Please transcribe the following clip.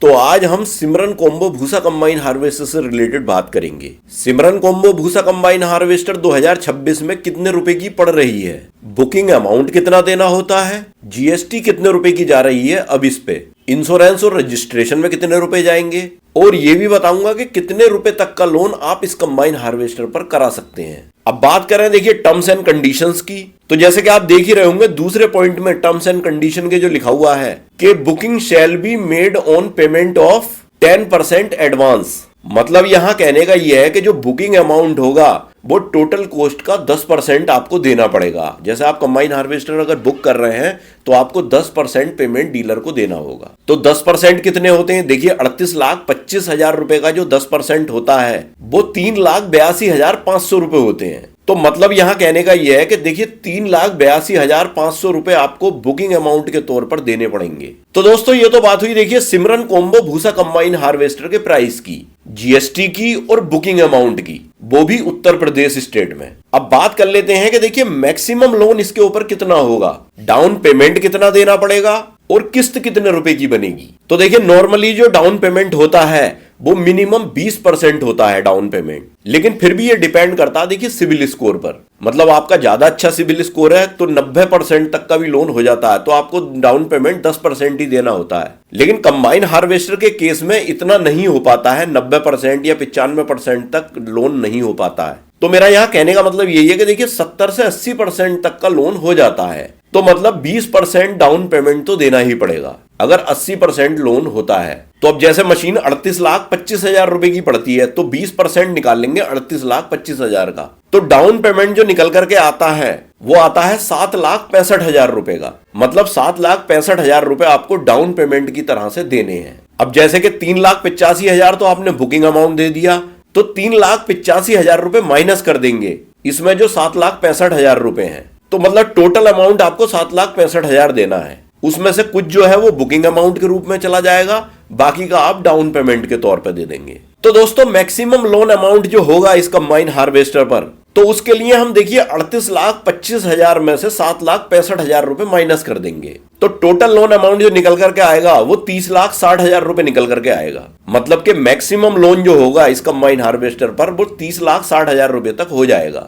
तो आज हम सिमरन कॉम्बो भूसा कंबाइन हार्वेस्टर से रिलेटेड बात करेंगे। सिमरन कॉम्बो भूसा कंबाइन हार्वेस्टर 2026 में कितने रुपए की पड़ रही है, बुकिंग अमाउंट कितना देना होता है, जीएसटी कितने रुपए की जा रही है, अब इस पे इंश्योरेंस और रजिस्ट्रेशन में कितने रुपए जाएंगे, और ये भी बताऊंगा कि कितने रुपए तक का लोन आप इस कंबाइन हार्वेस्टर पर करा सकते हैं। अब बात करें देखिए टर्म्स एंड कंडीशंस की, तो जैसे कि आप देख ही रहे होंगे दूसरे पॉइंट में टर्म्स एंड कंडीशन के जो लिखा हुआ है कि booking shall be made on payment of 10% advance. मतलब यहां कहने का यह है कि जो बुकिंग अमाउंट होगा वो टोटल कॉस्ट का 10% आपको देना पड़ेगा। जैसे आप कंबाइन हार्वेस्टर अगर बुक कर रहे हैं तो आपको 10% पेमेंट डीलर को देना होगा। तो 10% कितने होते हैं, देखिए 38,25,000 रुपए का जो 10% होता है वो 3,82,500 रुपए होते हैं। तो मतलब यहां कहने का यह है कि देखिए 3,82,500 रुपए आपको बुकिंग अमाउंट के तौर पर देने पड़ेंगे। तो दोस्तों ये तो बात हुई देखिए सिमरन कॉम्बो भूसा कंबाइन हार्वेस्टर के प्राइस की, जीएसटी की और बुकिंग अमाउंट की, वो भी उत्तर प्रदेश स्टेट में। अब बात कर लेते हैं कि देखिए मैक्सिमम लोन इसके ऊपर कितना होगा, डाउन पेमेंट कितना देना पड़ेगा और किस्त कितने रुपए की बनेगी। तो देखिए नॉर्मली जो डाउन पेमेंट होता है वो मिनिमम 20% होता है डाउन पेमेंट, लेकिन फिर भी ये डिपेंड करता है देखिए सिविल स्कोर पर। मतलब आपका ज्यादा अच्छा सिविल स्कोर है तो 90% तक का भी लोन हो जाता है, तो आपको डाउन पेमेंट 10% ही देना होता है। लेकिन कंबाइन हार्वेस्टर के केस में इतना नहीं हो पाता है, 90% या 95% तक लोन नहीं हो पाता है। तो मेरा यहाँ कहने का मतलब यही है कि देखिए 70 से 80% तक का लोन हो जाता है, तो मतलब 20% डाउन पेमेंट तो देना ही पड़ेगा अगर 80% लोन होता है। तो अब जैसे मशीन 38,25,000 रुपए की पड़ती है तो 20% निकाल लेंगे 38,25,000 का, तो डाउन पेमेंट जो निकल करके आता है वो आता है 7,65,000 रुपए का। मतलब 7,65,000 रुपए आपको डाउन पेमेंट की तरह से देने हैं। अब जैसे कि 3,85,000 तो आपने बुकिंग अमाउंट दे दिया, तो 3,85,000 रुपए माइनस कर देंगे इसमें जो 7,65,000 रुपए हैं, तो मतलब टोटल अमाउंट आपको 7,65,000 देना है। उसमें से कुछ जो है वो बुकिंग अमाउंट के रूप में चला जाएगा, बाकी का आप डाउन पेमेंट के तौर पर दे देंगे। तो दोस्तों मैक्सिमम लोन अमाउंट जो होगा इस कंबाइन हार्वेस्टर पर, तो उसके लिए हम देखिए 38,25,000 में से 7,65,000 रुपए माइनस कर देंगे, तो टोटल लोन अमाउंट जो निकल करके आएगा वो 30,60,000 रुपए निकल करके आएगा। मतलब कि मैक्सिमम लोन जो होगा इस कंबाइन हार्वेस्टर पर वो 30,60,000 रुपए तक हो जाएगा।